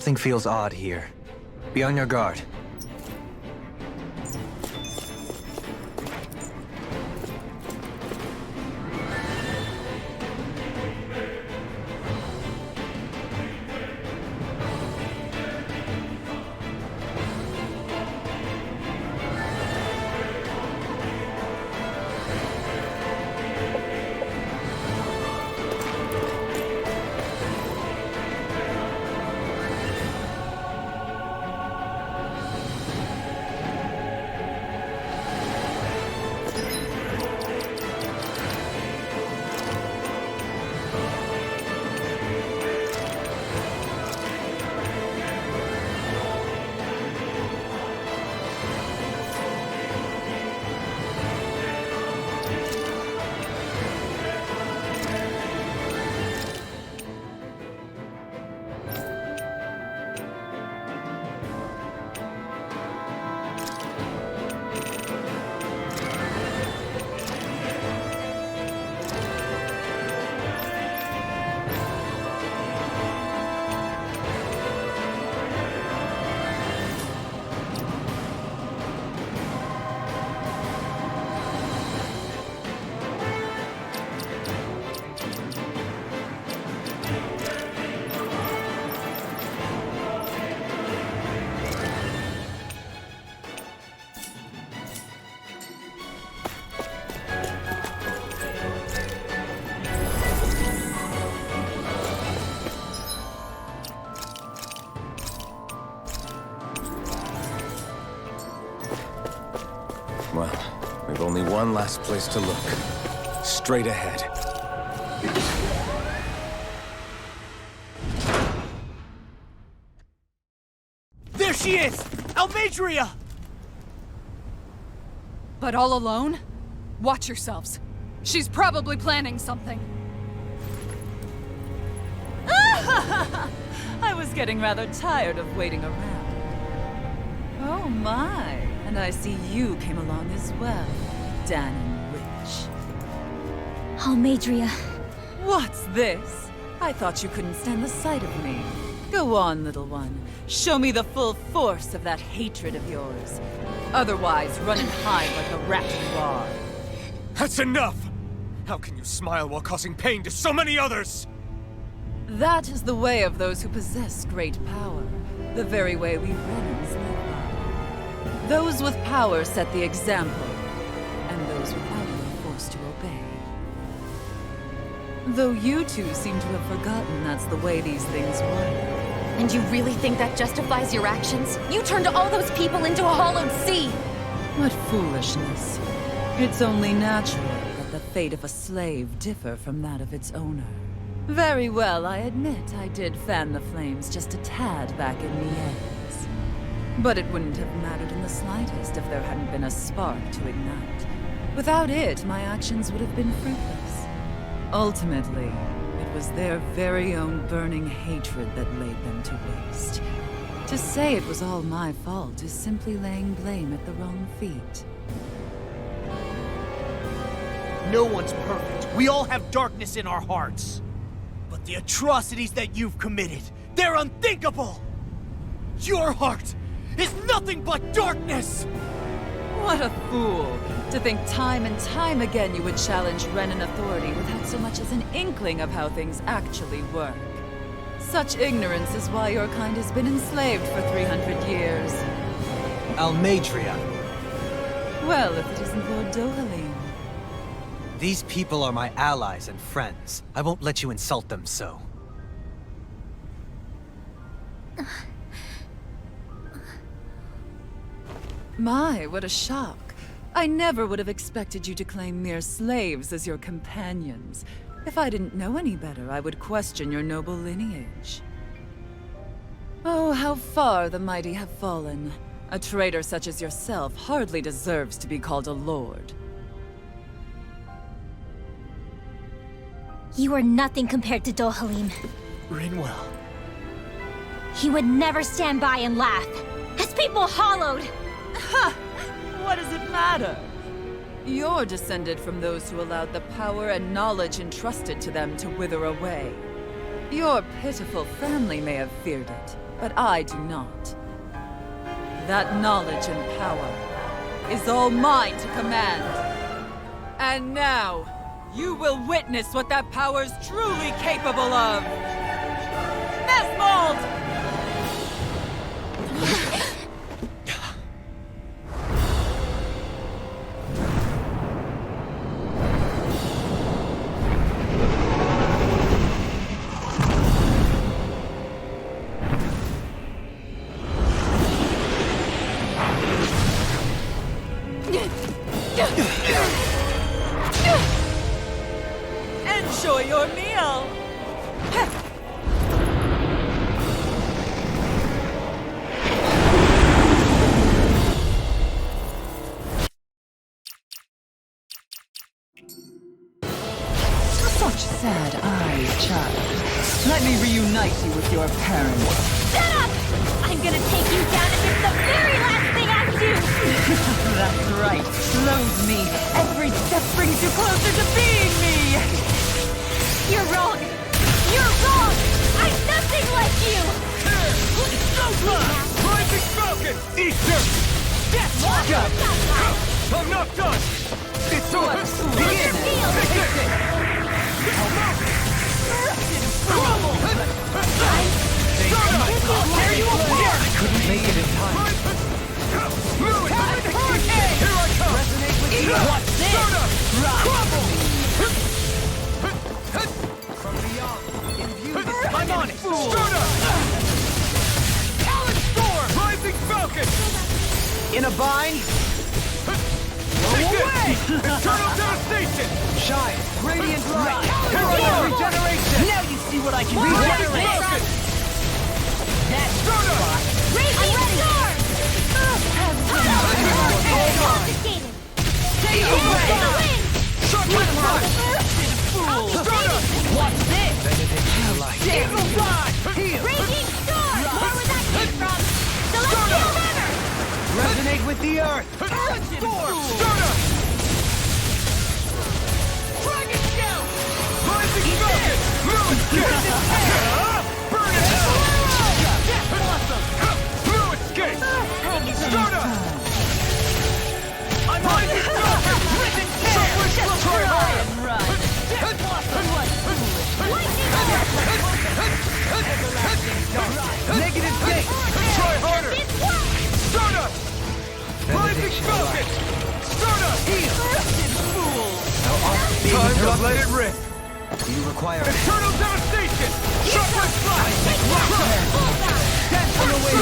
Something feels odd here. Be on your guard. Well, we've only one last place to look. Straight ahead. There she is! Almeidrea! But all alone? Watch yourselves. She's probably planning something. I was getting rather tired of waiting around. Oh my, and I see you came along as well, Danny Witch. Almeidrea. What's this? I thought you couldn't stand the sight of me. Go on, little one. Show me the full force of that hatred of yours. Otherwise, run and hide like the rat you are. That's enough! How can you smile while causing pain to so many others? That is the way of those who possess great power. The very way we Renans live by. Those with power set the example, and those without it are forced to obey. Though you two seem to have forgotten that's the way these things work. And you really think that justifies your actions? You turned all those people into a hollowed sea! What foolishness. It's only natural that the fate of a slave differ from that of its owner. Very well, I admit I did fan the flames just a tad back in Mies. But it wouldn't have mattered in the slightest if there hadn't been a spark to ignite. Without it, my actions would have been fruitless. Ultimately, it was their very own burning hatred that laid them to waste. To say it was all my fault is simply laying blame at the wrong feet. No one's perfect. We all have darkness in our hearts. But the atrocities that you've committed, they're unthinkable! Your heart is nothing but darkness! What a fool! To think time and time again you would challenge Renan authority without so much as an inkling of how things actually work. Such ignorance is why your kind has been enslaved for 300 years. Almeidrea. Well, if it isn't Lord Dohalim. These people are my allies and friends. I won't let you insult them so. My, what a shock. I never would have expected you to claim mere slaves as your companions. If I didn't know any better, I would question your noble lineage. Oh, how far the mighty have fallen. A traitor such as yourself hardly deserves to be called a lord. You are nothing compared to Dohalim. Rinwell. He would never stand by and laugh. His people hollowed! Ha! What does it matter? You're descended from those who allowed the power and knowledge entrusted to them to wither away. Your pitiful family may have feared it, but I do not. That knowledge and power is all mine to command. And now, you will witness what that power's truly capable of. Nesmold! Enjoy your meal! Such sad eyes, child. Let me reunite you with your parents. Shut up! I'm gonna take you down if it's the very last thing I do! That's right. Loathe me. Every step brings you closer to being me! You're wrong! You're wrong! I'm nothing like you! Rising Falcon! Easter! Death Walker! I'm not done! It's over! Begin! Take it! Crumble! Tear you apart! I couldn't make it in time. Move it! Here I come! Resonate with you. What's this? Crumble! From beyond, imbue this I'm on it! Sturda! Talon Storm! Rising Falcon! in a bind. Take this! Eternal Devastation! Shine, radiant light. Here I go! Regeneration. Now you see what I can Rising regenerate! Falcon! Sturda! Raging Storm! Confiscated! Take Feel away! the wind! Chocolate Punch! Sturda! What's this? Benediction light. Eagle Fly! Raging Storm! More where that came from! Celestial River! Resonate with the earth. Storm! Sturda! Dragon Shout! Rising Falcon! Blue Escape! Burn it out! Death Blossom! Blue Escape! Sturda! I'm Rising Falcon! Risen Chocolate Try harder! Death Blossom! Negative gate. Try harder! Sturda! Rising Falcon! Sturda! Time to let it rip! Do you require Eternal Devastation! Chocolate Flash! death on the way?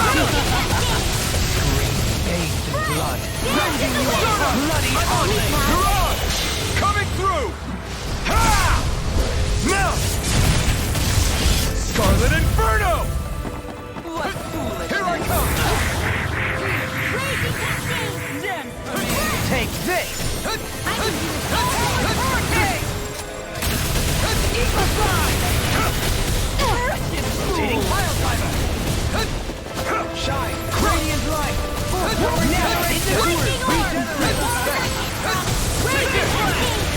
Bathed in blood. Rending you bloody ugly! Mirage! Coming through! Ha! Now! Scarlet Inferno! What foolish! Here I come! Raging Cascade! Take this. I can do it! Hurricane! Eagle Fly! Dating Wildfire. Shine, radiant light.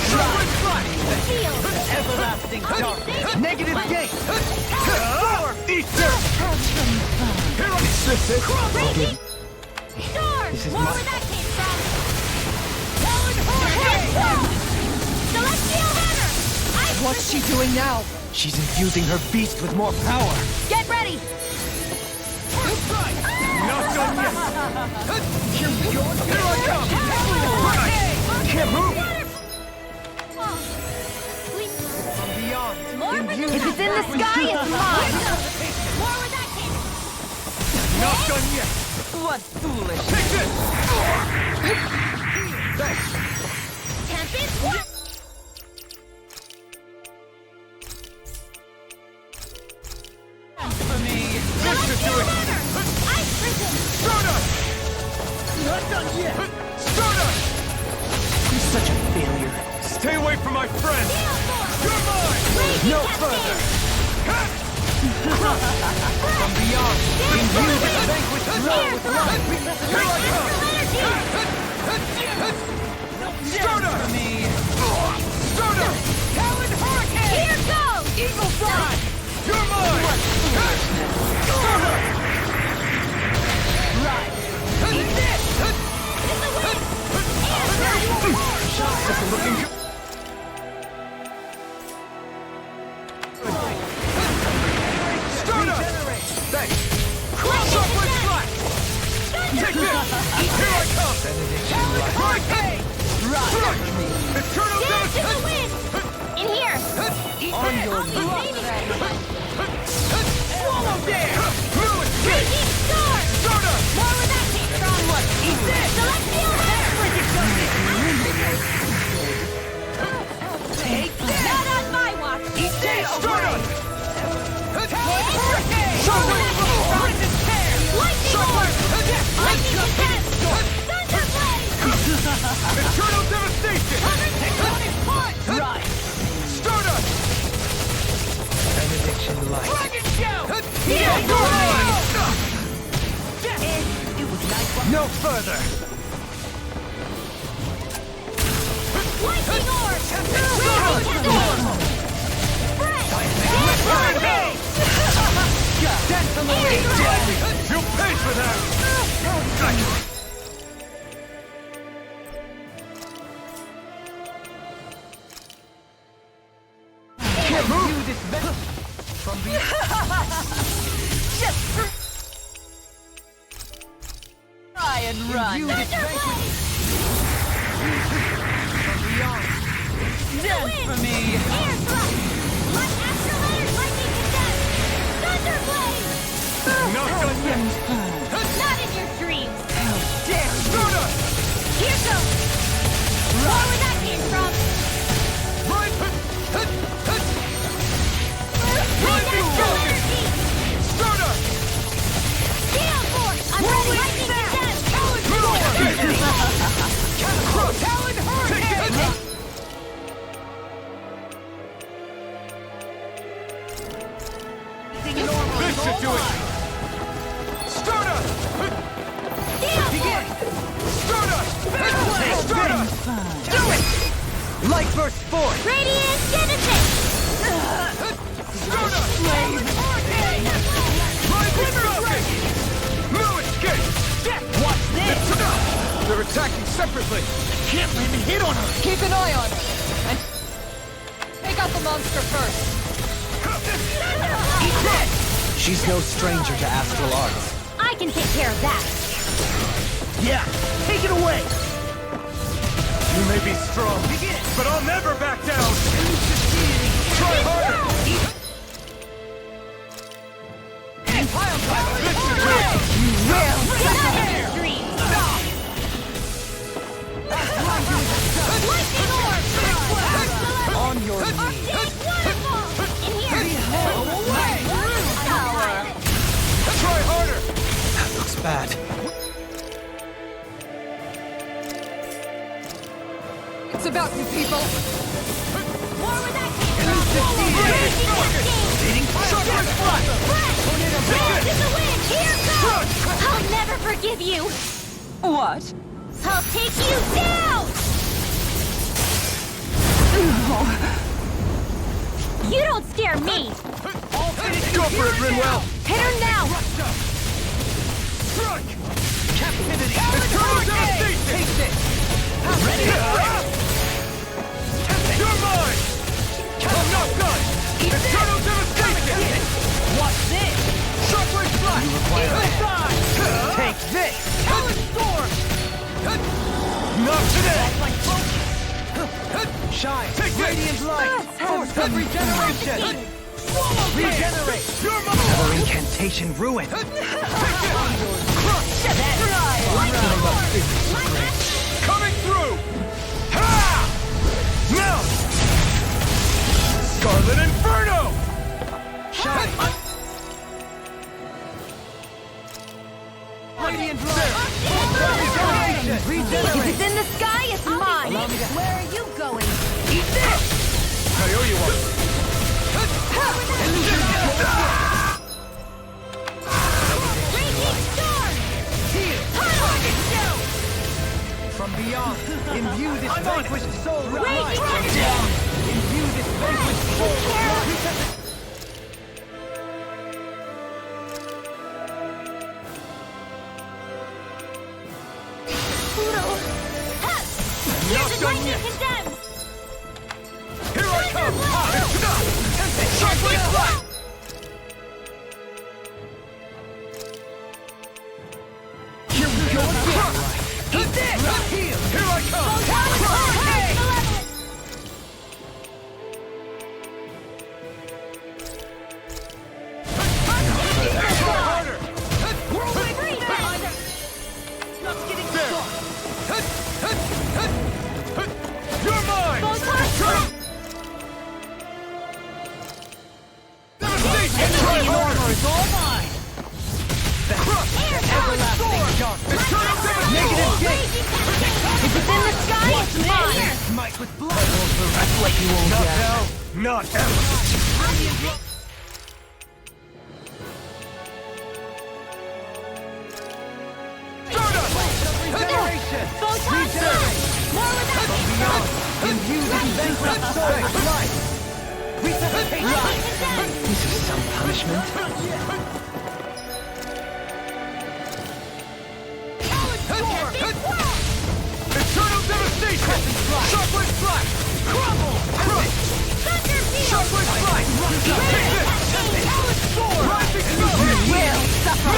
Chocolate Flash! Everlasting darkness. Negative gate. Easter! Here I come! Raging Storm! This is More my where that came from! Celestial River! What's she doing now? She's infusing her beast with more power. Get ready! Not done yet! Here I come! Can't move! From beyond, imbue If it's in the sky, it's mine! More where that came from! Not done yet! What foolish! Take this! Tempest what? For me! This should do it! Ice Prison! Sturda! Not done yet! Sturda! You're such a failure. Stay away from my friend! Gale Force! You're mine! No further. From beyond, Imbue this vanquished blow with light. here I come! Sturda! For me! Sturda! Talon Hurricane! Here goes! Eagle Fly! You're mine! Sturda! Eternal Dance in the devastation! wind! In here! On your I'll be knees. baby! Swallow dare! Raging star! Stardust! More where that came from! Eat this! Celestial Take this! Not on my watch! Eat this! Stardust! Hurricane! Shockwave! Precious tear! Lightning orb! Lightning condense! Thunder blade! Eternal devastation! Tectonic punch! Right! Stardust! Dragon shout! Steel It was nice one. No further! Lightning orb! Raging condense! Spread! Dance Dance from the wind! You'll pay for that! Can't move this from try and run. Dance for me. Air thrust! My astral lightning condense! Thunder blade! Not done yet! Not in your dreams! Dare Stardust! Here goes! More where that came from! Wind astral energy! Stardust! Steel force! I'm ready! Lightning condense! Talon hurricane! This should do it! Stardust! Steel force! Stardust! Stardust! Do it! Light burst forth! Radiant genesis! Stardust! Slave! Rising rocket! No escape! What's this? They're attacking separately! Can't let me hit on her! Keep an eye on her. And take out the monster first. Eat this! She's no stranger to astral arts. I can take care of that! Yeah, take it away! You may be strong, but I'll never back down! Try harder! This should do it! Not in your dreams! Lightning orb! On your knees! Arctic waterfall! In here! Power! Try harder! That looks bad. It's about you people. More where that came from! Raging cascade! Dance in the wind! Here goes! I'll never forgive you! What? I'll take you down! You don't scare me! Go for it, Rinwell! Hit her now! Strike! Captivity! Eternal devastation! Take this! Ready? You're mine! I'm not done! Eternal devastation! What's this? Shockwave flash! Take this! Talon storm! Not today! Shine! Take Radiant light! Force of regeneration! Regenerate! You're mine! Her incantation ruined. Coming through! Ha! Now! Scarlet Inferno! Shine! Radiant light! Regeneration! If Regenerate! it's in the sky, it's mine! Allow me to- Where are you going? Eat this! I owe you one. Raging storm! From beyond, imbue this vanquished soul with Raging light! dragon! Imbue this vanquished soul with light! Poodle! Ha! Here's the lightning condemned! Here I come! Shockwave flash! Here we go again! Eat this! Negative gate! If it's in the sky, it's mine! Smite with blood! That's what you won't get. Not now, not ever! Regeneration! More with that! Imbue the vanquished soul with life! Resuscitation! This is some punishment. Eternal devastation! Shockwave flash! Crumble! Crush! Shockwave flash! Take this! Sword! Rising smoke! You will suffer!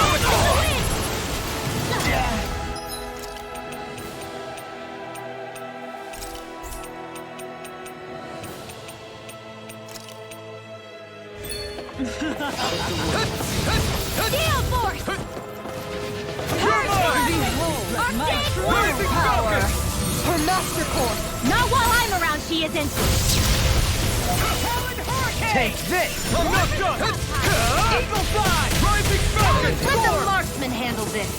Gale force! My true power! Her master core! Not while I'm around, she isn't! Take this! I'm not done! Eagle fly! Rising falcon! Let the marksman handle this!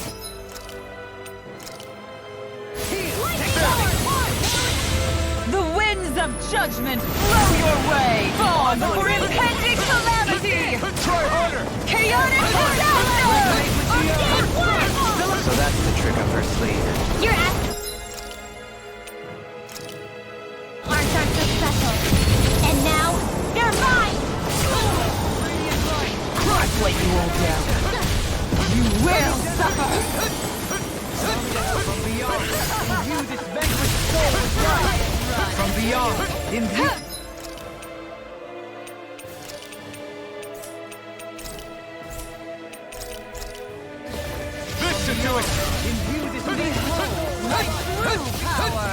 The winds of judgment blow your way! Fall before impending calamity! Try harder! Chaotic disaster! So that's the trick up her sleeve. Your ass... Arts aren't so special. And now, they're mine! Crush what you won't get! You will suffer! From beyond, imbue this vanquished soul with life! From beyond, imbue... This should do it! Imbue this behold my true power!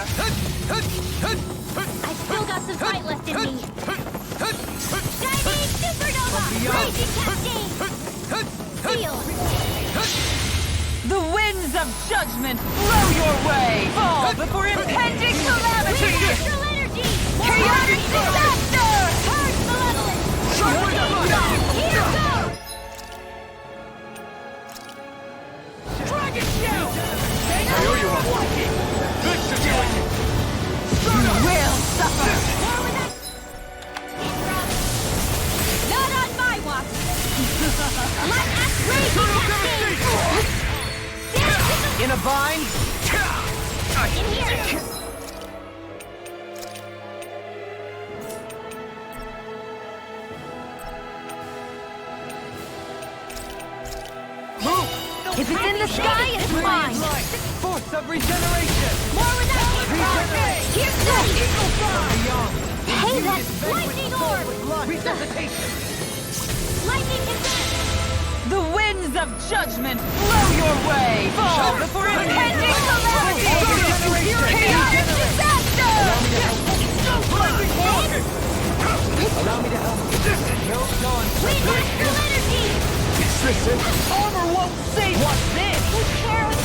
I've still got some fight left in me. Diving supernova! Raging cascade! Seal! The winds of judgment blow your way! Fall before impending calamity! Astral energy! Chaotic disaster! Purge malevolence! Here goes! Dragon shield! I owe you one! This should do it! You will suffer! Not on my watch! Let us Eternal raging devastation! In a bind? in here! If it's in the sky, it's mine! Force of regeneration! More with that! Regenerate! Here's that! Beyond! Hey, that lightning orb! Resuscitation! Lightning attack! The winds of judgment blow your way! Fall before impending calamity! Chaotic disaster! Rising falcon! Allow me to help. No dawn. Sweet astral energy! Is this it? Armor won't save What's this? Who cares?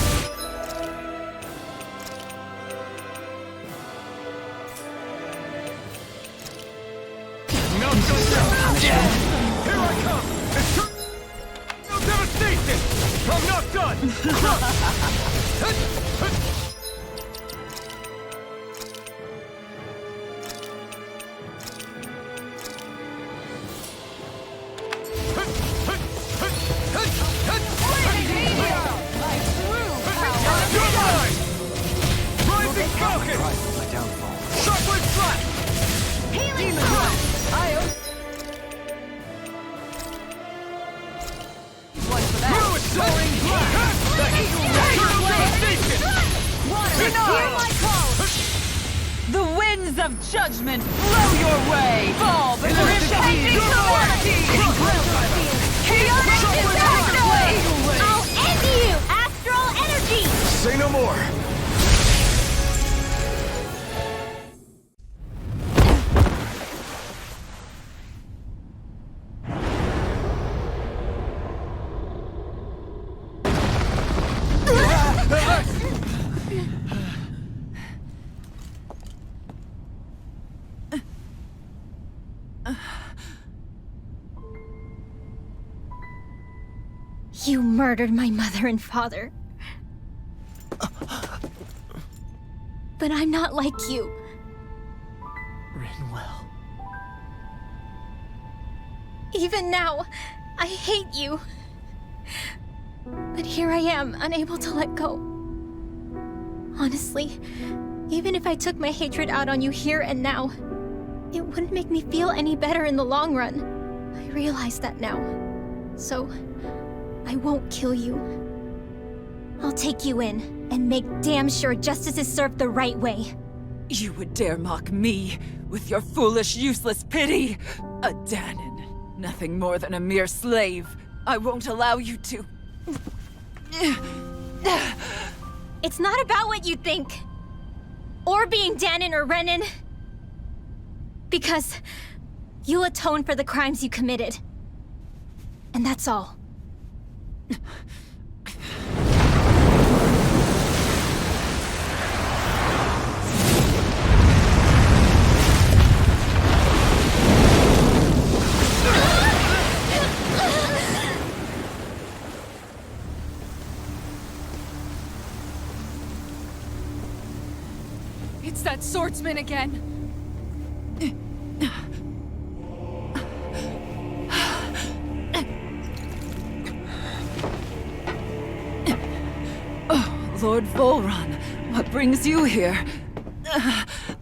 No, here I come! Eternal devastation! I'm not done! You're mine! Rising falcon! My downfall. Shockwave flash! Healing power! Ruin soaring blast! The eternal devastation! Hear my call! The winds of judgment blow your way! Fall before impending calamity! Chaotic disaster! I'll end you! Astral energy! Say no more! You murdered my mother and father. But I'm not like you. Rinwell. Even now, I hate you. But here I am, unable to let go. Honestly, even if I took my hatred out on you here and now, it wouldn't make me feel any better in the long run. I realize that now. So, I won't kill you. I'll take you in and make damn sure justice is served the right way. You would dare mock me with your foolish, useless pity? A Danon, nothing more than a mere slave. I won't allow you to... It's not about what you think. Or being Danon or Renan. Because you'll atone for the crimes you committed. And that's all. It's that swordsman again. Lord Vholran, what brings you here?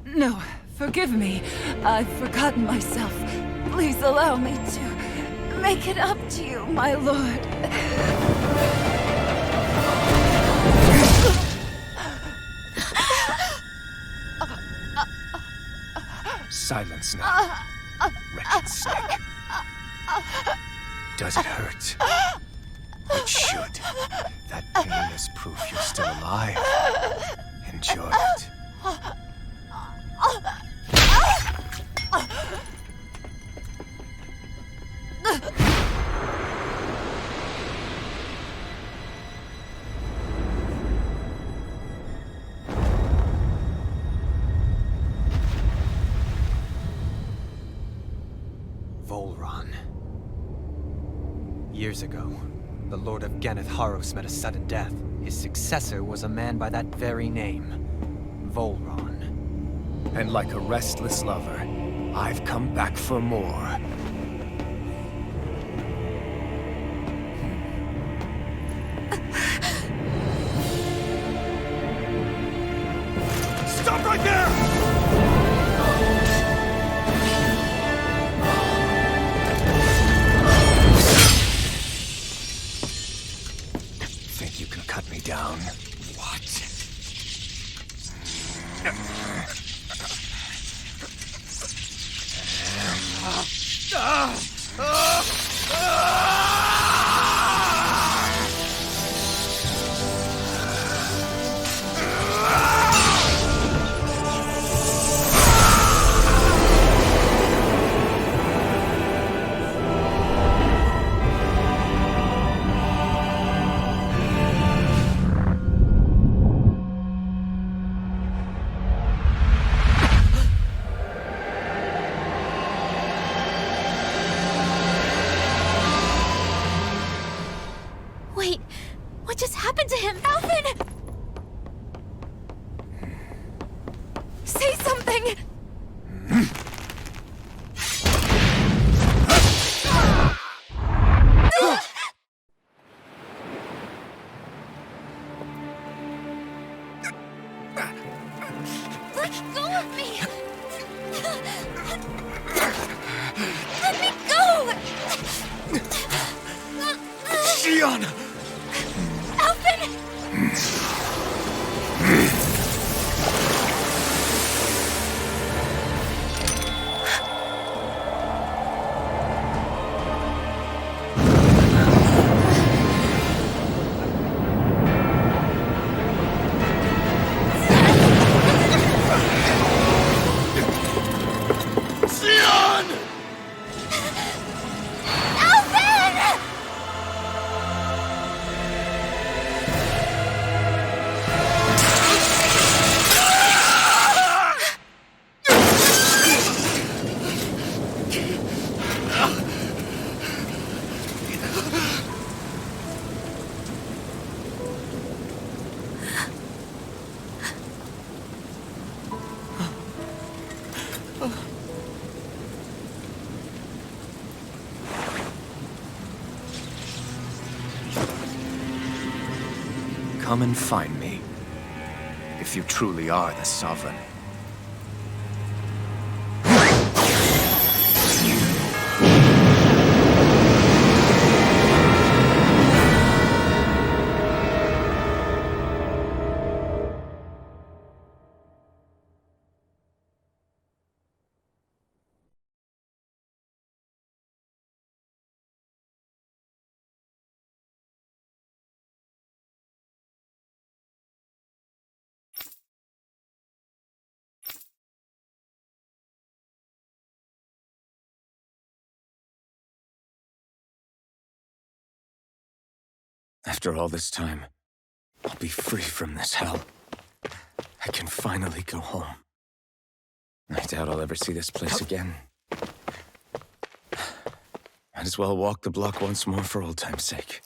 No, forgive me. I've forgotten myself. Please allow me to make it up to you, my lord. Silence now, wretched snake. Does it hurt? It should. That pain is proof you're still alive. Enjoy it. Vholran. Years ago, the Lord of Geneth Haros met a sudden death. His successor was a man by that very name, Vholran. And like a restless lover, I've come back for more. Stop right there! Think you can cut me down? What? Wait, what just happened to him? Alphen! Say something! Let go of me! Let me go! Shion! Alphen! Alphen! come and find me. If you truly are the Sovereign. After all this time, I'll be free from this hell. I can finally go home. I doubt I'll ever see this place again. Might as well walk the block once more for old time's sake.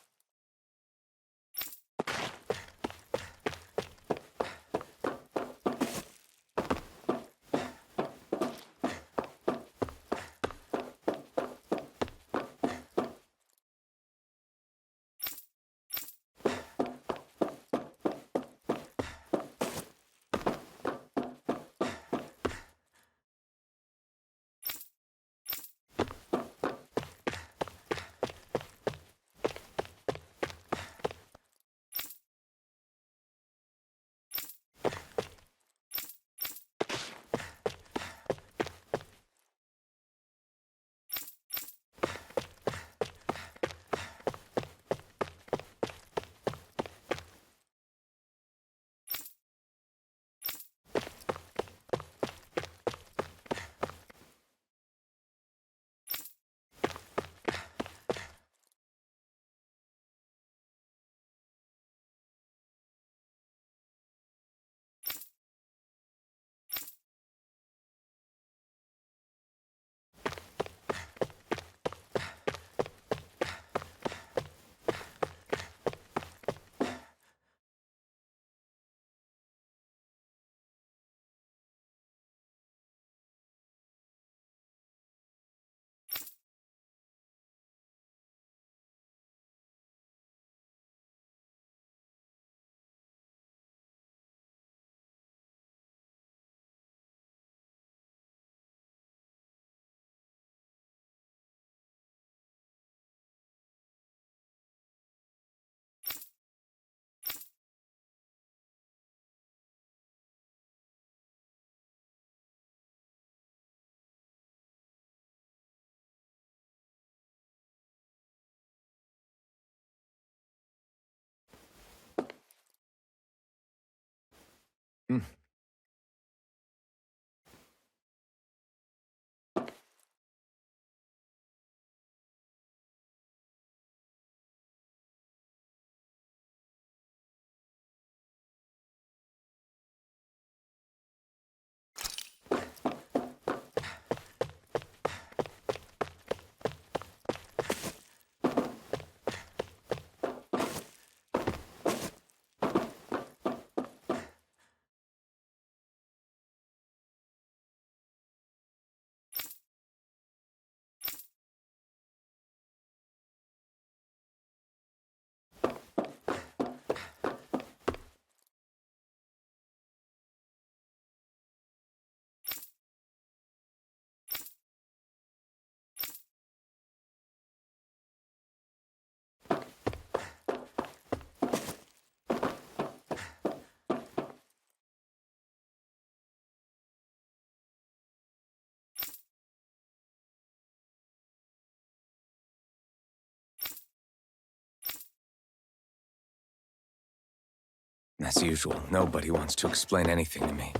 As usual, nobody wants to explain anything to me.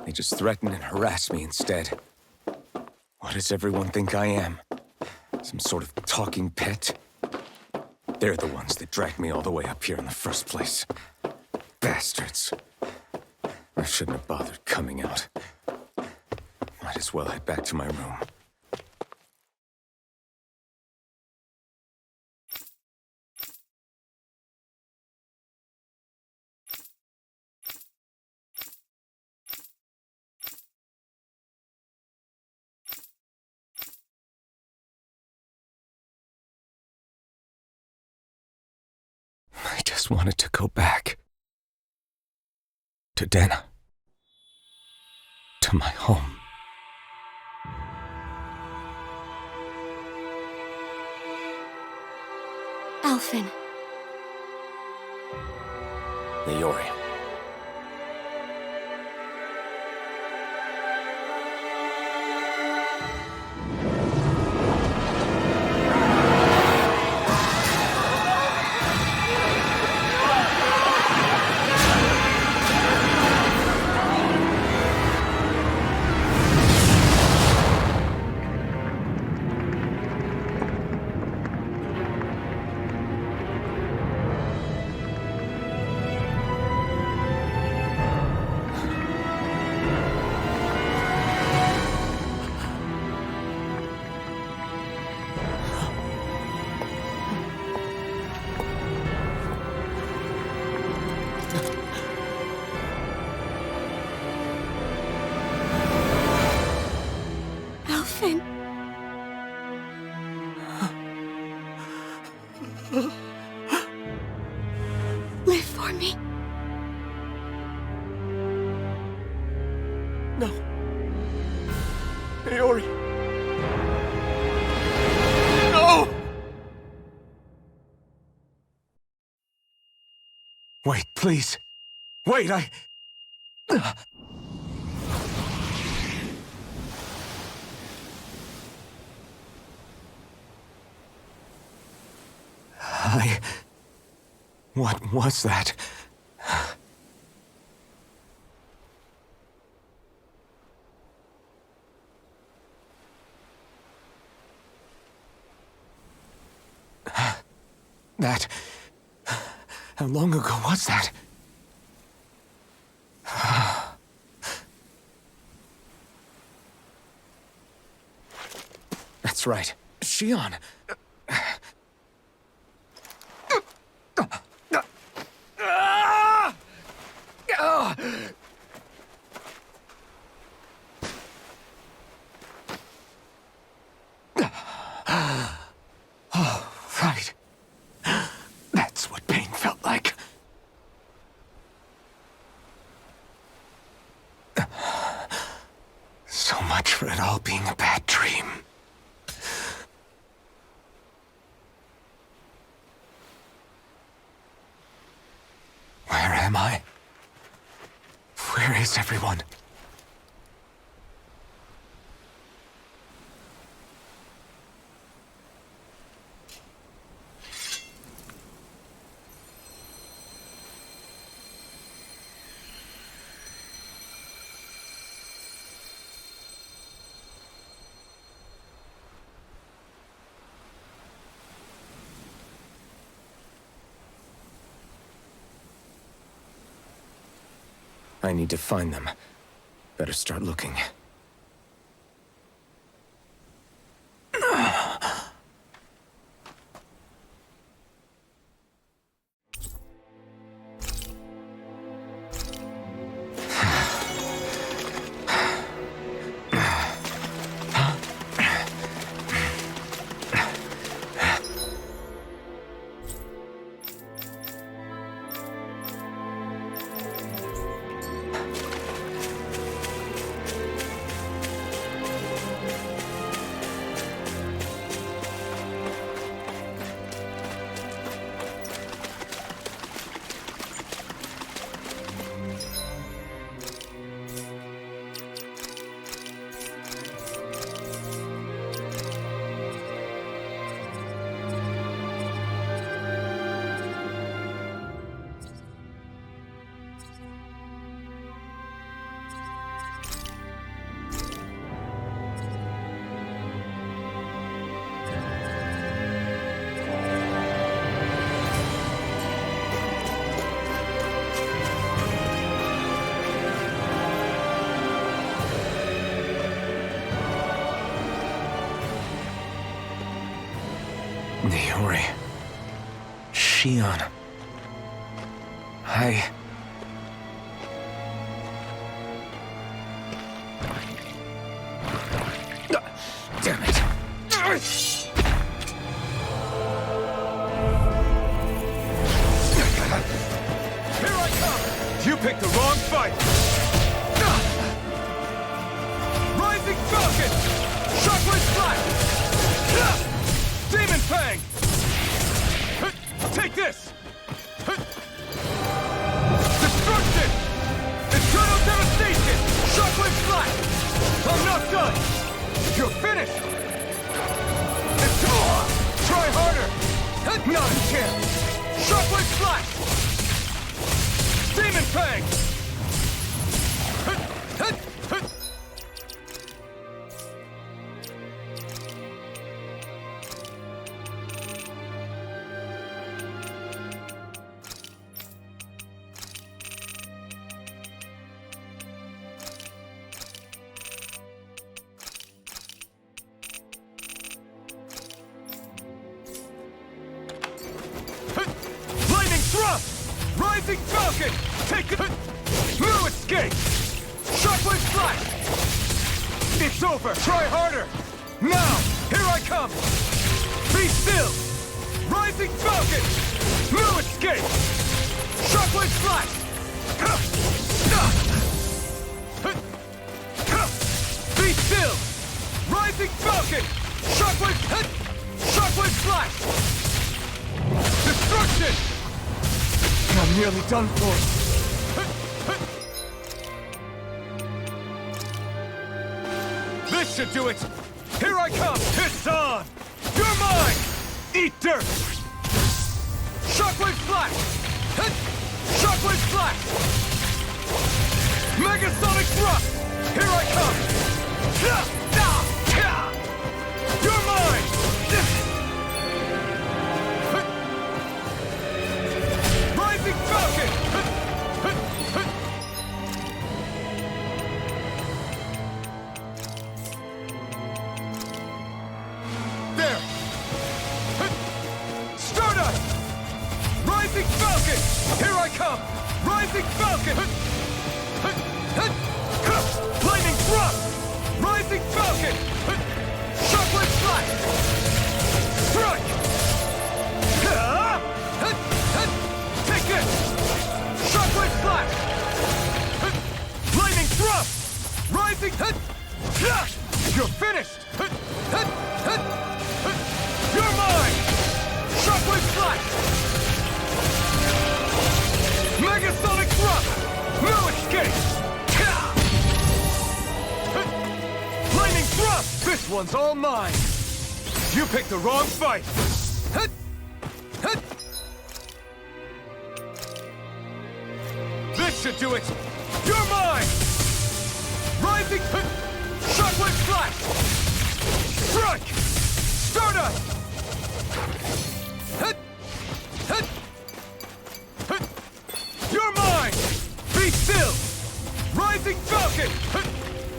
They just threaten and harass me instead. What does everyone think I am? Some sort of talking pet? They're the ones that dragged me all the way up here in the first place. Bastards. I shouldn't have bothered coming out. Might as well head back to my room. I just wanted to go back. To Dena. To my home. Alphen. Leori. Alphen. Live for me. No. Leori. No! Wait, please. Wait, What was that? How long ago was that? That's right. Shion. Oh, right. That's what pain felt like. So much for it all being a bad dream. Where am I? Where is everyone? I need to find them. Better start looking. Leori. Shion. Damn it. Here I come! You picked the wrong fight! Rising Falcon! Shockwave Slash! Demon Fang! Take this! Destruction! Eternal Devastation! Shockwave Slash! I'm not done! You're finished! Try harder! Not a chance! Shockwave Slash! Demon Fang! Lightning Thrust! Rising Falcon! Take it! No escape! Shockwave Slash! It's over! Try harder! Now! Here I come! Be still! Rising Falcon! No escape! Shockwave Slash! Be still! Rising Falcon! Shockwave Slash! Destruction! I'm nearly done for. This should do it! Here I come! It's on! You're mine! Eat dirt! Shockwave Slash! Shockwave Slash! Megasonic Thrust! Here I come! You're mine! Rising Falcon! There! Stardust! Rising Falcon! Here I come! Rising Falcon! Flaming Thrust! Rising Falcon! Shockwave Slash! Strike! Take it! Shockwave Slash! Lightning Thrust! Rising... You're finished! You're mine! Shockwave Slash! Megasonic Thrust! No escape! Lightning Thrust! This one's all mine! You picked the wrong fight! This should do it! You're mine! Rising... Shockwave Slash! Strike! Stardust! You're mine! Be still! Rising Falcon!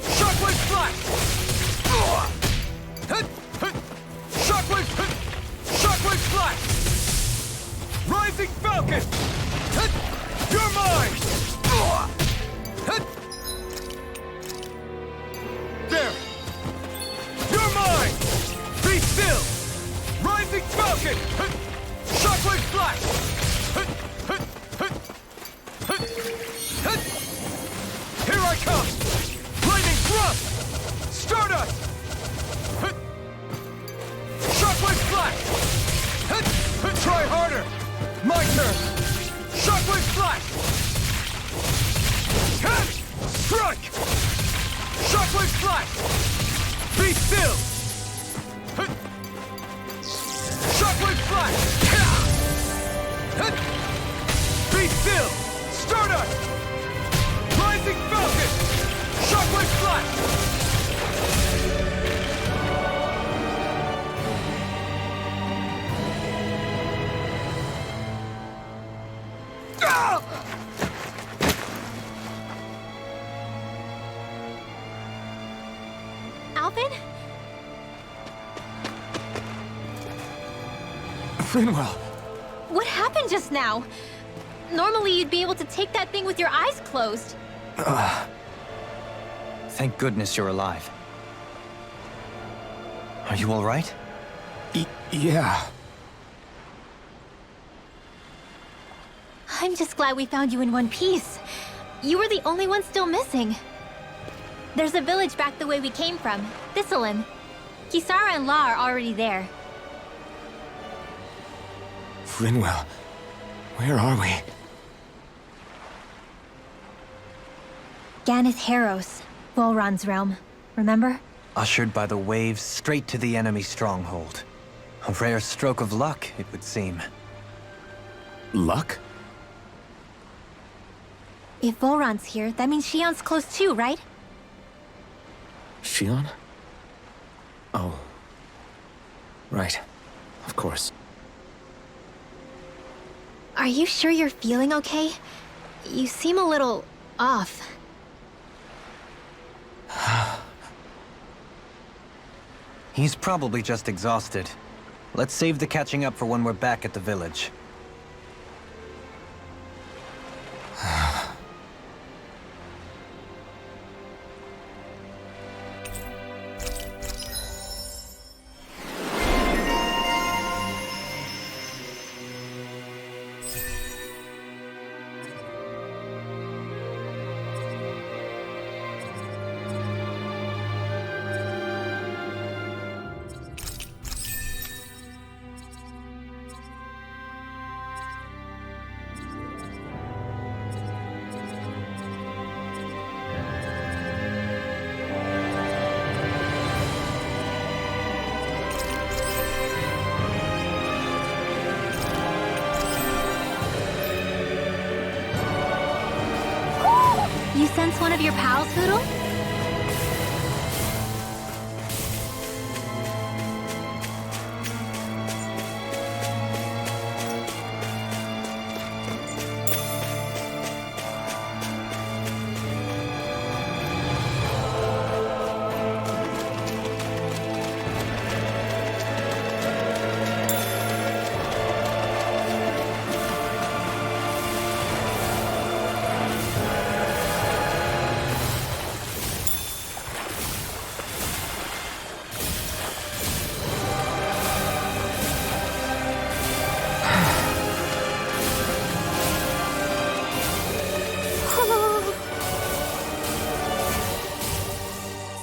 Shockwave Slash! Shockwave Slash! Rising Falcon! You're mine! There! You're mine! Be still! Rising Falcon! Shockwave Slash! Here I come! Lightning Thrust! Stardust! Shockwave Slash! Try harder! My turn! Shockwave Slash! Strike! Shockwave Slash! Be still! Shockwave Slash! Be still! Stardust! Rising Falcon! Shockwave Slash! Alphen? Finwell! What happened just now? Normally you'd be able to take that thing with your eyes closed. Thank goodness you're alive. Are you all right? Yeah. I'm just glad we found you in one piece. You were the only one still missing. There's a village back the way we came from, Vholran. Kisara and La are already there. Rinwell, where are we? Ganeth Haros, Vholran's realm. Remember? Ushered by the waves straight to the enemy stronghold. A rare stroke of luck, it would seem. Luck? If Vholran's here, that means Shion's close too, right? Shion? Oh. Right. Of course. Are you sure you're feeling okay? You seem a little off. He's probably just exhausted. Let's save the catching up for when we're back at the village. You sense one of your pals, Hoodle?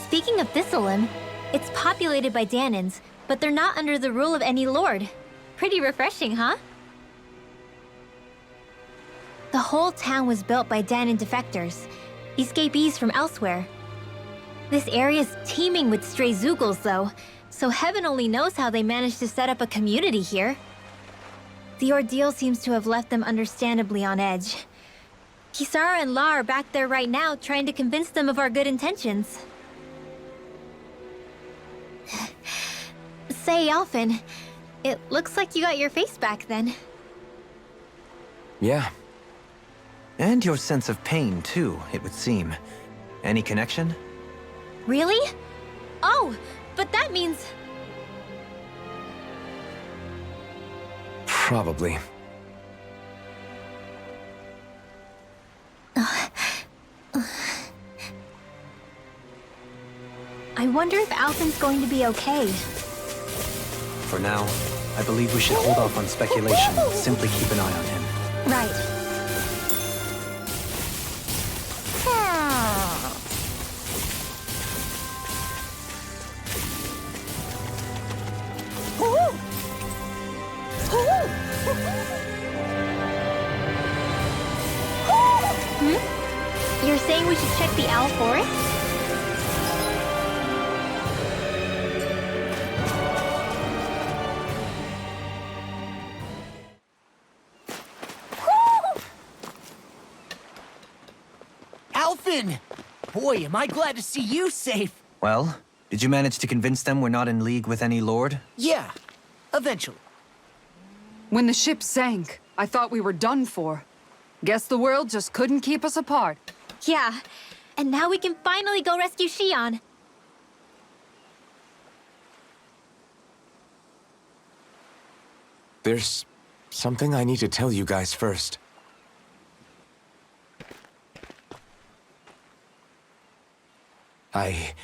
Speaking of Vholran, it's populated by Danans, but they're not under the rule of any lord. Pretty refreshing, huh? The whole town was built by Danan defectors, escapees from elsewhere. This area's teeming with stray Zeugles, though, so heaven only knows how they managed to set up a community here. The ordeal seems to have left them understandably on edge. Kisara and La are back there right now trying to convince them of our good intentions. Say, Alphen, it looks like you got your face back then. Yeah. And your sense of pain, too, it would seem. Any connection? Really? Oh, but that means... Probably. I wonder if Alphen's going to be okay. For now, I believe we should hold off on speculation. Simply keep an eye on him. Right. You're saying we should check the owl forest? Alphen! Boy, am I glad to see you safe. Well, did you manage to convince them we're not in league with any lord? Yeah, eventually. When the ship sank, I thought we were done for. Guess the world just couldn't keep us apart. Yeah, and now we can finally go rescue Shion. There's something I need to tell you guys first. I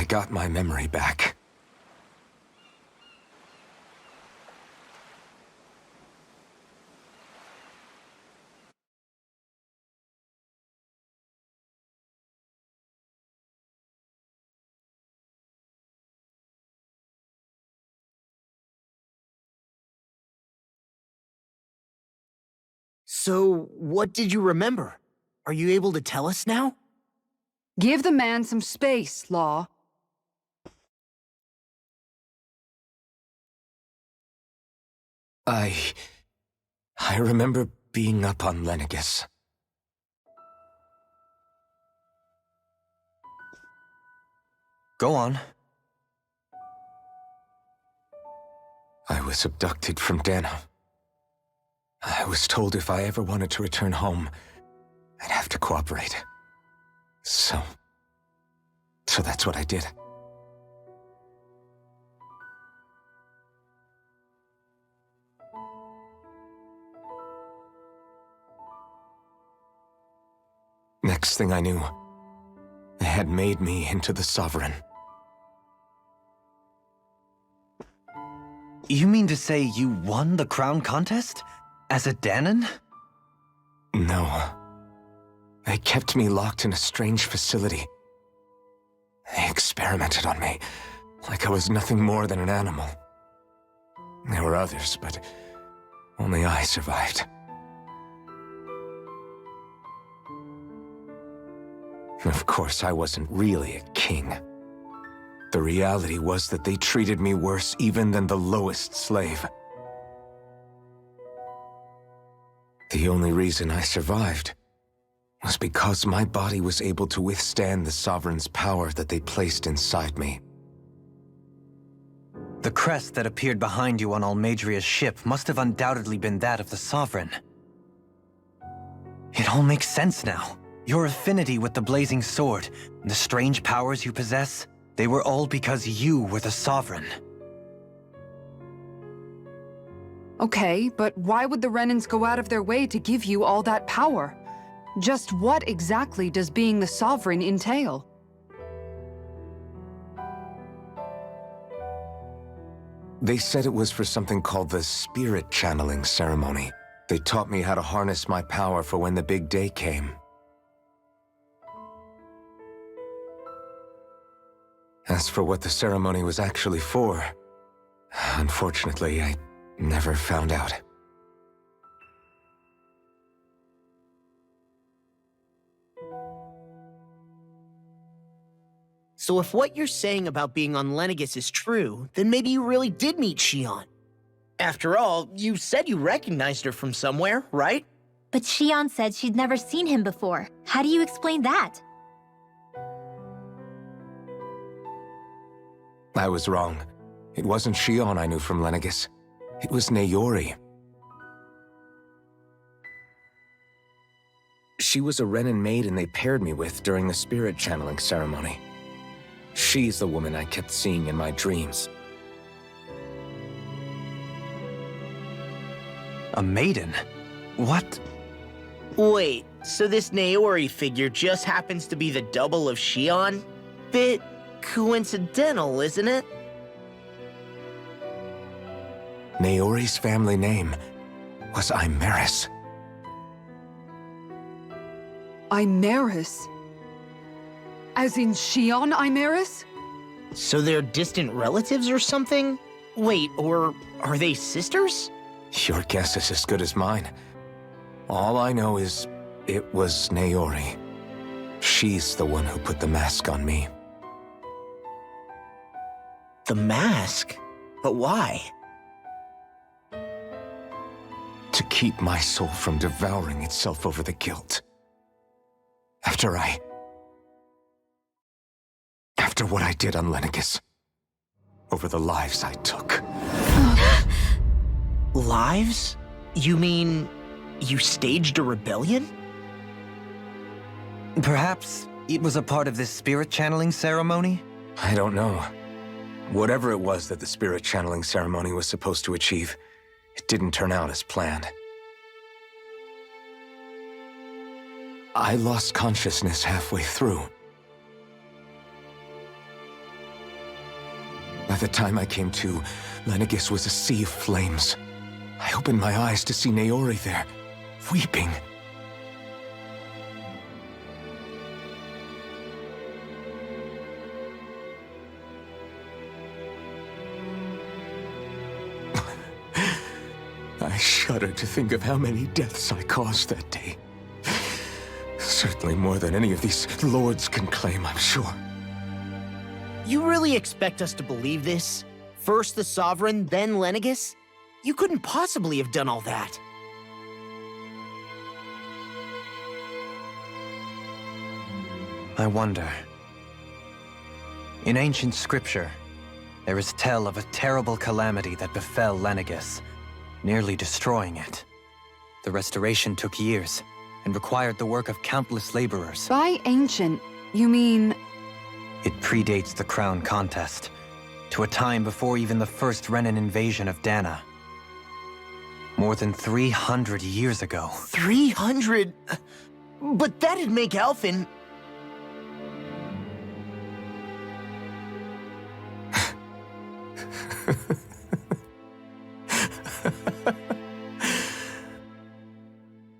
got my memory back. So, what did you remember? Are you able to tell us now? Give the man some space, Law. I remember being up on Lenegis. Go on. I was abducted from Dano. I was told if I ever wanted to return home, I'd have to cooperate. So that's what I did. Next thing I knew, they had made me into the Sovereign. You mean to say you won the crown contest? As a Danon? No. They kept me locked in a strange facility. They experimented on me, like I was nothing more than an animal. There were others, but only I survived. Of course, I wasn't really a king. The reality was that they treated me worse even than the lowest slave. The only reason I survived was because my body was able to withstand the Sovereign's power that they placed inside me. The crest that appeared behind you on Almeidrea's ship must have undoubtedly been that of the Sovereign. It all makes sense now. Your affinity with the Blazing Sword, the strange powers you possess, they were all because you were the Sovereign. Okay, but why would the Renans go out of their way to give you all that power? Just what exactly does being the Sovereign entail? They said it was for something called the Spirit Channeling Ceremony. They taught me how to harness my power for when the big day came. As for what the ceremony was actually for, unfortunately, I never found out. So if what you're saying about being on Lenegis is true, then maybe you really did meet Xion. After all, you said you recognized her from somewhere, right? But Xion said she'd never seen him before. How do you explain that? I was wrong. It wasn't Xion I knew from Lenegis. It was Naori. She was a Renan maiden they paired me with during the spirit channeling ceremony. She's the woman I kept seeing in my dreams. A maiden? What? Wait, so this Naori figure just happens to be the double of Xion? Bit coincidental, isn't it? Naori's family name was Imeris. Imeris? As in Xion Imeris? So they're distant relatives or something? Wait, or are they sisters? Your guess is as good as mine. All I know is it was Naori. She's the one who put the mask on me. The mask? But why? To keep my soul from devouring itself over the guilt. After what I did on Lenegis. Over the lives I took. Lives? You mean you staged a rebellion? Perhaps it was a part of this spirit channeling ceremony? I don't know. Whatever it was that the spirit channeling ceremony was supposed to achieve, it didn't turn out as planned. I lost consciousness halfway through. By the time I came to, Lenegis was a sea of flames. I opened my eyes to see Naori there, weeping. I shudder to think of how many deaths I caused that day. Certainly more than any of these lords can claim, I'm sure. You really expect us to believe this? First the Sovereign, then Lenegis? You couldn't possibly have done all that. I wonder. In ancient scripture, there is tell of a terrible calamity that befell Lenegis, nearly destroying it. The restoration took years, and required the work of countless laborers. By ancient, you mean... It predates the crown contest, to a time before even the first Renan invasion of Dana. More than 300 years ago. 300? But that'd make Alphen...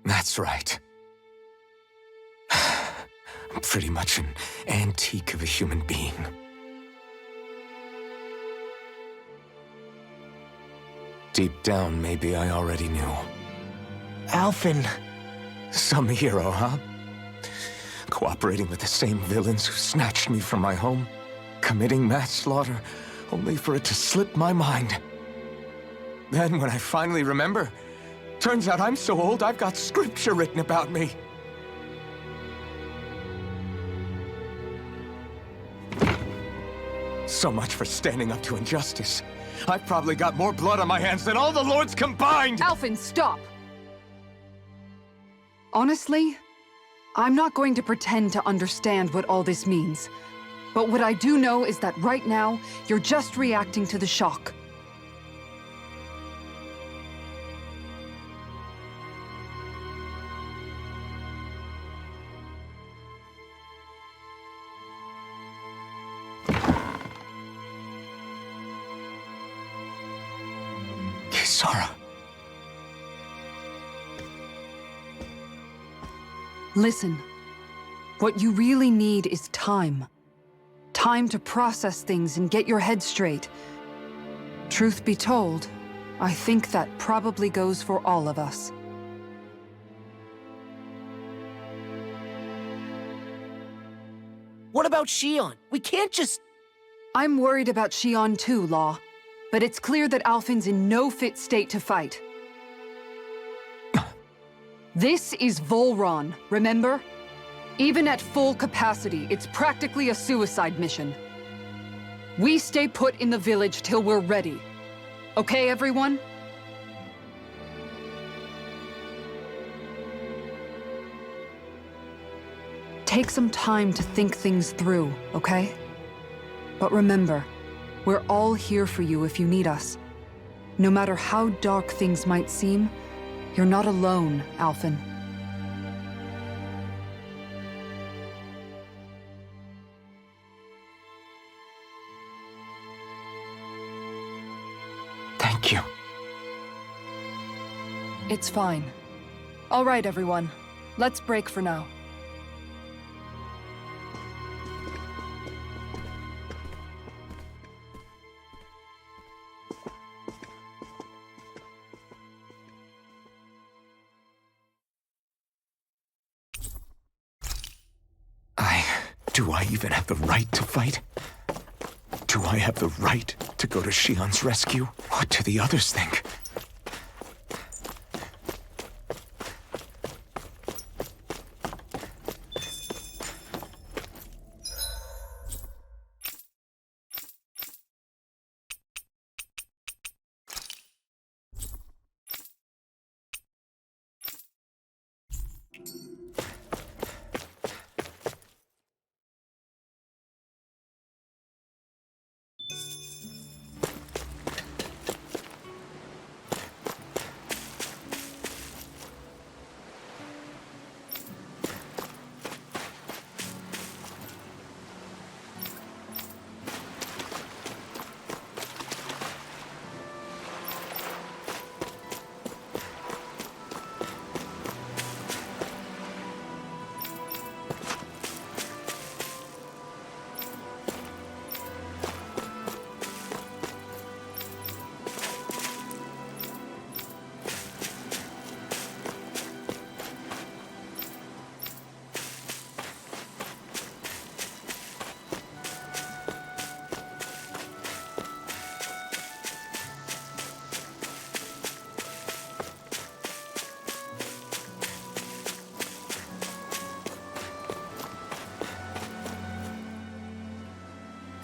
That's right. I'm pretty much an antique of a human being. Deep down, maybe I already knew. Alphen... Some hero, huh? Cooperating with the same villains who snatched me from my home, committing mass slaughter, only for it to slip my mind. Then, when I finally remember, turns out I'm so old I've got scripture written about me. So much for standing up to injustice. I've probably got more blood on my hands than all the lords combined! Alphen, stop! Honestly, I'm not going to pretend to understand what all this means. But what I do know is that right now, you're just reacting to the shock. Sarah. Listen, what you really need is time. Time to process things and get your head straight. Truth be told, I think that probably goes for all of us. What about Shion? We can't just... I'm worried about Shion too, Law. But it's clear that Alphen's in no fit state to fight. This is Vholran, remember? Even at full capacity, it's practically a suicide mission. We stay put in the village till we're ready. Okay, everyone? Take some time to think things through, okay? But remember, we're all here for you if you need us. No matter how dark things might seem, you're not alone, Alphen. Thank you. It's fine. All right, everyone. Let's break for now. Do I even have the right to fight? Do I have the right to go to Shion's rescue? What do the others think?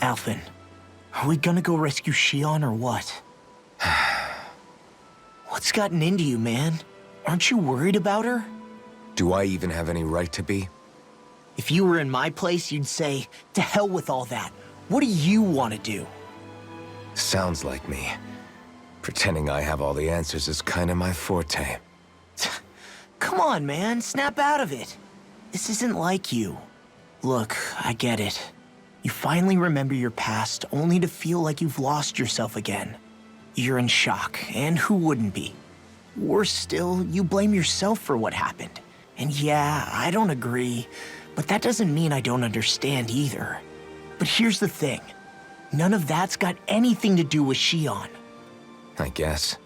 Alphen, are we gonna go rescue Shion or what? What's gotten into you, man? Aren't you worried about her? Do I even have any right to be? If you were in my place, you'd say, to hell with all that. What do you want to do? Sounds like me. Pretending I have all the answers is kinda my forte. Come on, man, snap out of it. This isn't like you. Look, I get it. You finally remember your past, only to feel like you've lost yourself again. You're in shock, and who wouldn't be? Worse still, you blame yourself for what happened. And yeah, I don't agree, but that doesn't mean I don't understand either. But here's the thing. None of that's got anything to do with Shion. I guess.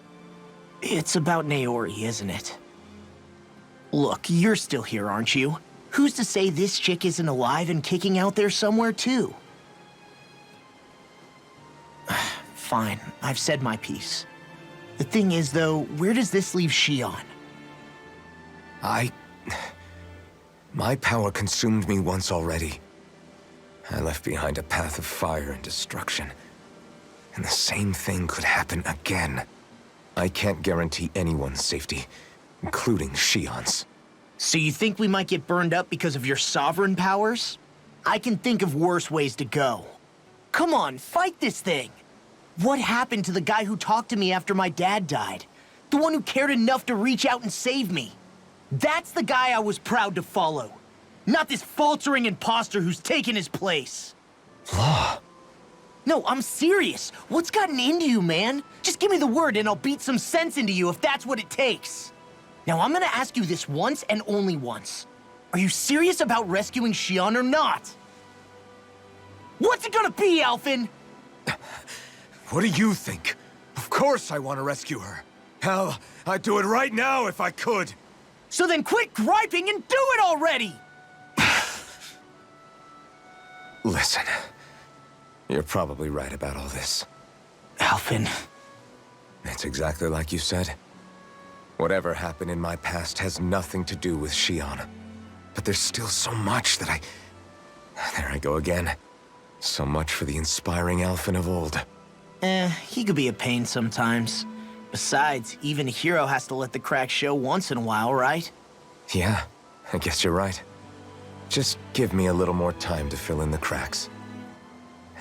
It's about Naori, isn't it? Look, you're still here, aren't you? Who's to say this chick isn't alive and kicking out there somewhere, too? Fine, I've said my piece. The thing is, though, where does this leave Shion? My power consumed me once already. I left behind a path of fire and destruction. And the same thing could happen again. I can't guarantee anyone's safety, including Shion's. So you think we might get burned up because of your sovereign powers? I can think of worse ways to go. Come on, fight this thing! What happened to the guy who talked to me after my dad died? The one who cared enough to reach out and save me? That's the guy I was proud to follow. Not this faltering imposter who's taken his place. Law. No, I'm serious. What's gotten into you, man? Just give me the word and I'll beat some sense into you if that's what it takes. Now, I'm gonna ask you this once and only once. Are you serious about rescuing Shion or not? What's it gonna be, Alphen? What do you think? Of course I want to rescue her. Hell, I'd do it right now if I could. So then quit griping and do it already! Listen, you're probably right about all this. Alphen. It's exactly like you said. Whatever happened in my past has nothing to do with Shion. But there's still so much that There I go again. So much for the inspiring Alphen of old. He could be a pain sometimes. Besides, even a hero has to let the cracks show once in a while, right? Yeah, I guess you're right. Just give me a little more time to fill in the cracks.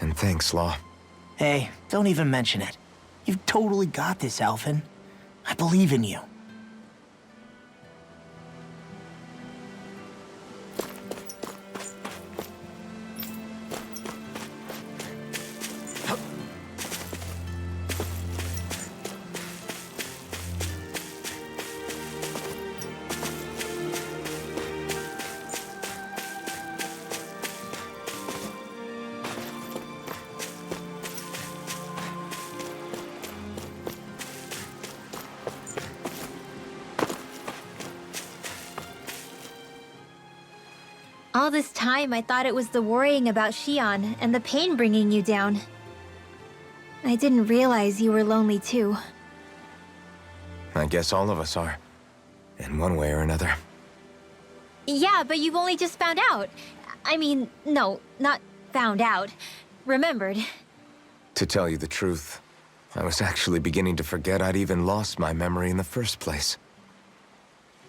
And thanks, Law. Hey, don't even mention it. You've totally got this, Alphen. I believe in you. All this time, I thought it was the worrying about Shion and the pain bringing you down. I didn't realize you were lonely too. I guess all of us are. In one way or another. Yeah, but you've only just found out. I mean, no, not found out. Remembered. To tell you the truth, I was actually beginning to forget I'd even lost my memory in the first place.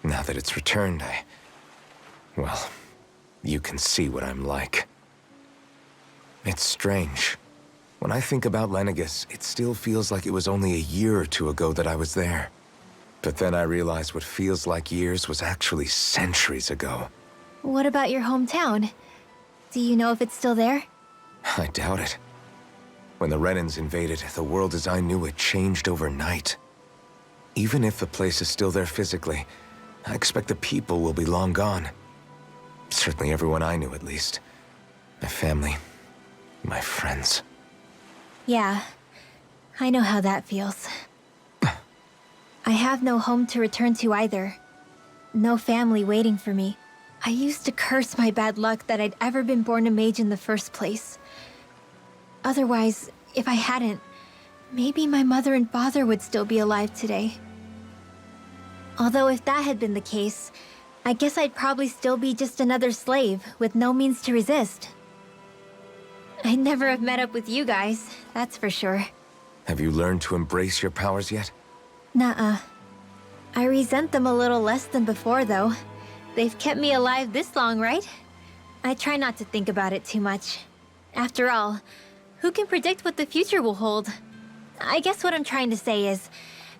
Now that it's returned, well, you can see what I'm like. It's strange. When I think about Lenegis, it still feels like it was only a year or two ago that I was there. But then I realized what feels like years was actually centuries ago. What about your hometown? Do you know if it's still there? I doubt it. When the Renans invaded, the world as I knew it changed overnight. Even if the place is still there physically, I expect the people will be long gone. Certainly everyone I knew, at least. My family, my friends. Yeah, I know how that feels. I have no home to return to either. No family waiting for me. I used to curse my bad luck that I'd ever been born a mage in the first place. Otherwise, if I hadn't, maybe my mother and father would still be alive today. Although if that had been the case, I guess I'd probably still be just another slave with no means to resist. I'd never have met up with you guys, that's for sure. Have you learned to embrace your powers yet? Nuh-uh. I resent them a little less than before, though. They've kept me alive this long, right? I try not to think about it too much. After all, who can predict what the future will hold? I guess what I'm trying to say is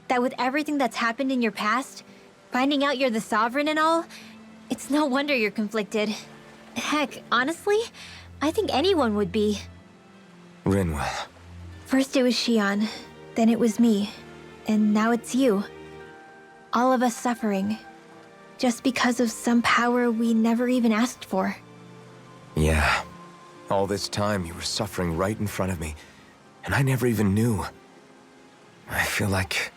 that with everything that's happened in your past, finding out you're the Sovereign and all, it's no wonder you're conflicted. Heck, honestly, I think anyone would be. Rinwell. First it was Xion, then it was me, and now it's you. All of us suffering, just because of some power we never even asked for. Yeah. All this time you were suffering right in front of me, and I never even knew. I feel like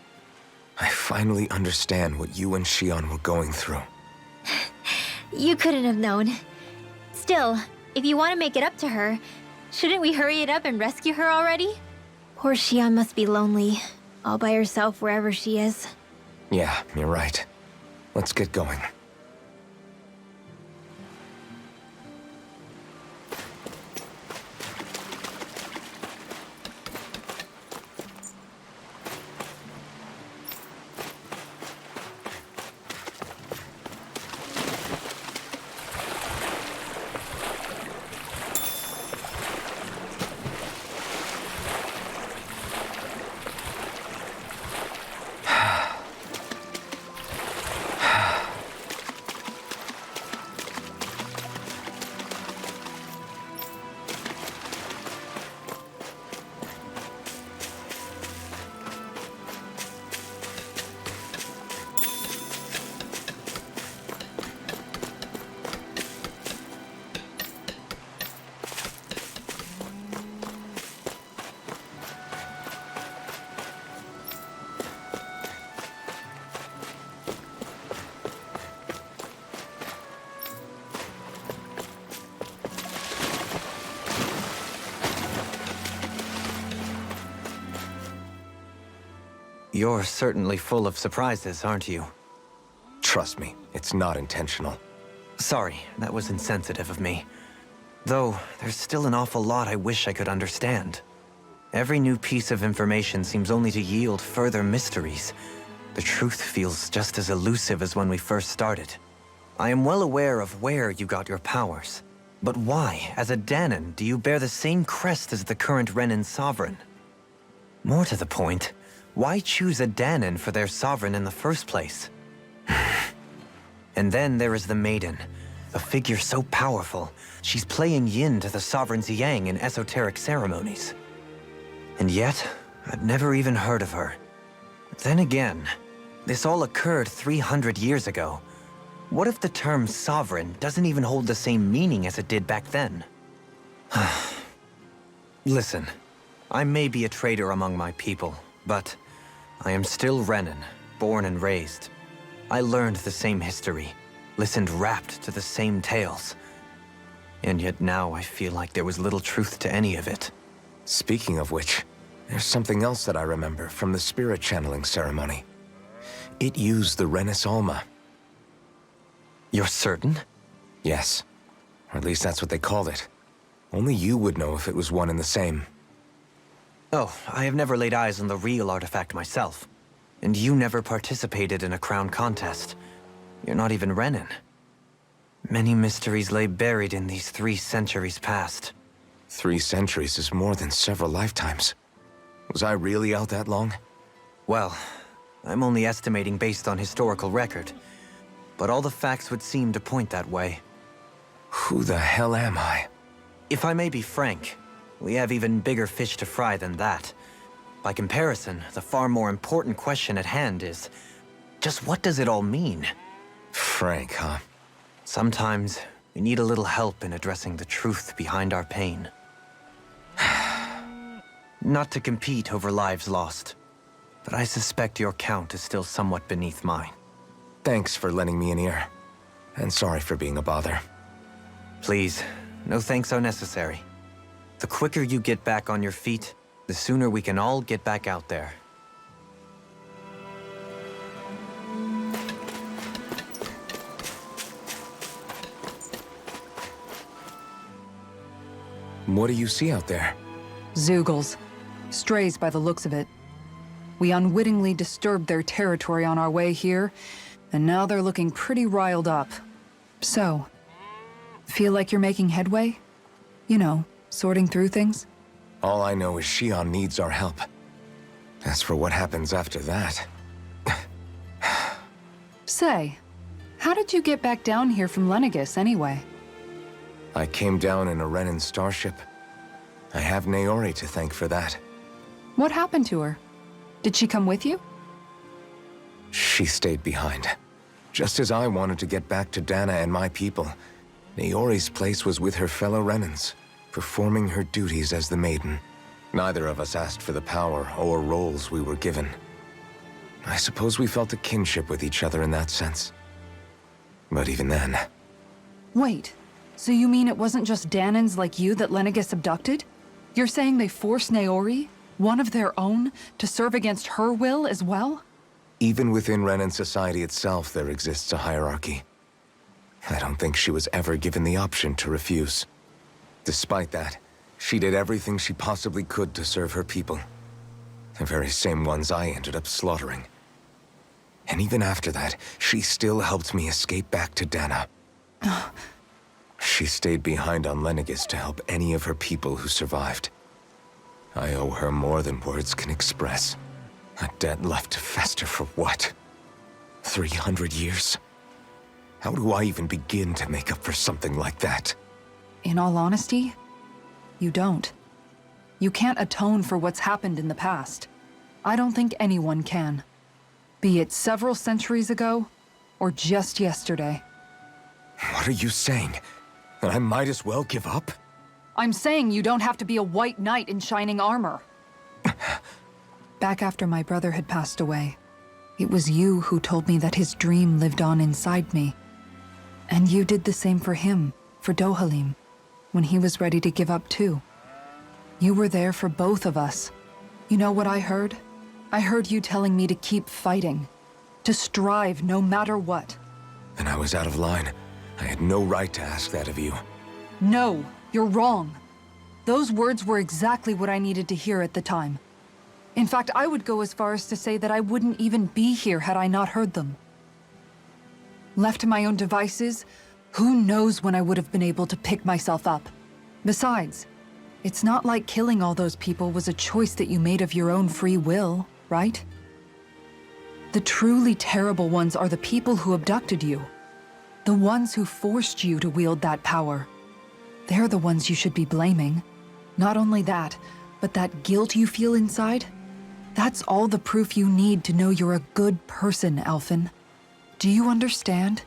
I finally understand what you and Xion were going through. You couldn't have known. Still, if you want to make it up to her, shouldn't we hurry it up and rescue her already? Poor Xion must be lonely, all by herself wherever she is. Yeah, you're right. Let's get going. You're certainly full of surprises, aren't you? Trust me, it's not intentional. Sorry, that was insensitive of me. Though, there's still an awful lot I wish I could understand. Every new piece of information seems only to yield further mysteries. The truth feels just as elusive as when we first started. I am well aware of where you got your powers. But why, as a Dahnan, do you bear the same crest as the current Renan Sovereign? More to the point, why choose a Dahnan for their sovereign in the first place? And then there is the Maiden, a figure so powerful, she's playing yin to the Sovereign's yang in esoteric ceremonies. And yet, I've never even heard of her. Then again, this all occurred 300 years ago. What if the term sovereign doesn't even hold the same meaning as it did back then? Listen, I may be a traitor among my people, but I am still Renan, born and raised. I learned the same history, listened rapt to the same tales. And yet now I feel like there was little truth to any of it. Speaking of which, there's something else that I remember from the spirit channeling ceremony. It used the Renis Alma. You're certain? Yes. Or at least that's what they called it. Only you would know if it was one and the same. Oh, I have never laid eyes on the real artifact myself. And you never participated in a crown contest. You're not even Renan. Many mysteries lay buried in these 3 centuries past. 3 centuries is more than several lifetimes. Was I really out that long? Well, I'm only estimating based on historical record. But all the facts would seem to point that way. Who the hell am I? If I may be frank, we have even bigger fish to fry than that. By comparison, the far more important question at hand is, just what does it all mean? Frank, huh? Sometimes, we need a little help in addressing the truth behind our pain. Not to compete over lives lost, but I suspect your count is still somewhat beneath mine. Thanks for lending me an ear. And sorry for being a bother. Please, no thanks are necessary. The quicker you get back on your feet, the sooner we can all get back out there. What do you see out there? Zeugles. Strays by the looks of it. We unwittingly disturbed their territory on our way here, and now they're looking pretty riled up. So, feel like you're making headway? You know, sorting through things? All I know is Shion needs our help. As for what happens after that... Say, how did you get back down here from Lenegis, anyway? I came down in a Renan starship. I have Naori to thank for that. What happened to her? Did she come with you? She stayed behind. Just as I wanted to get back to Dana and my people, Naori's place was with her fellow Renans, performing her duties as the Maiden. Neither of us asked for the power or roles we were given. I suppose we felt a kinship with each other in that sense. But even then... Wait, so you mean it wasn't just Danans like you that Lenegis abducted? You're saying they forced Naori, one of their own, to serve against her will as well? Even within Renan society itself, there exists a hierarchy. I don't think she was ever given the option to refuse. Despite that, she did everything she possibly could to serve her people. The very same ones I ended up slaughtering. And even after that, she still helped me escape back to Dana. She stayed behind on Lenegis to help any of her people who survived. I owe her more than words can express. A debt left to fester for what? 300 years? How do I even begin to make up for something like that? In all honesty, you don't. You can't atone for what's happened in the past. I don't think anyone can. Be it several centuries ago, or just yesterday. What are you saying? That I might as well give up? I'm saying you don't have to be a white knight in shining armor. Back after my brother had passed away, it was you who told me that his dream lived on inside me. And you did the same for him, for Dohalim, when he was ready to give up too. You were there for both of us. You know what I heard? I heard you telling me to keep fighting, to strive no matter what. Then I was out of line. I had no right to ask that of you. No, you're wrong. Those words were exactly what I needed to hear at the time. In fact, I would go as far as to say that I wouldn't even be here had I not heard them. Left to my own devices, who knows when I would have been able to pick myself up. Besides, it's not like killing all those people was a choice that you made of your own free will, right? The truly terrible ones are the people who abducted you. The ones who forced you to wield that power. They're the ones you should be blaming. Not only that, but that guilt you feel inside, that's all the proof you need to know you're a good person, Alphen. Do you understand?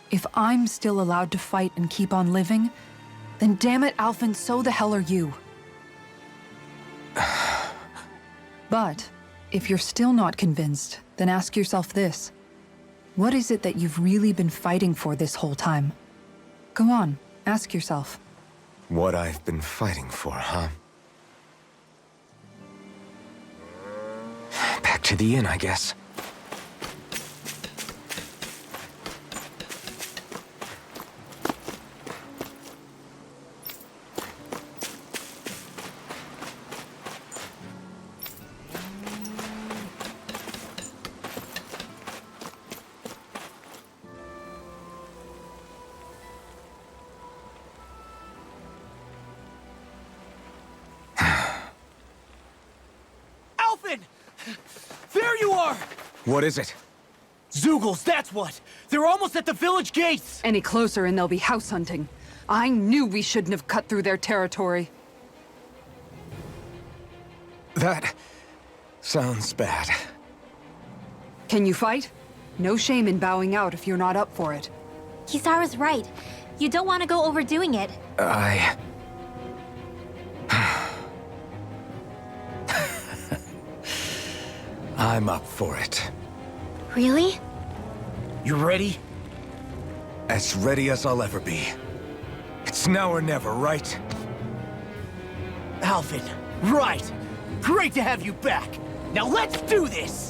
If I'm still allowed to fight and keep on living, then damn it, Alphen, so the hell are you. But, if you're still not convinced, then ask yourself this. What is it that you've really been fighting for this whole time? Go on, ask yourself. What I've been fighting for, huh? Back to the inn, I guess. Alphen! There you are! What is it? Zeugles, that's what! They're almost at the village gates! Any closer and they'll be house hunting. I knew we shouldn't have cut through their territory. That sounds bad. Can you fight? No shame in bowing out if you're not up for it. Kisara's right. You don't want to go overdoing it. I'm up for it. Really? You ready? As ready as I'll ever be. It's now or never, right? Alphen, right! Great to have you back! Now let's do this!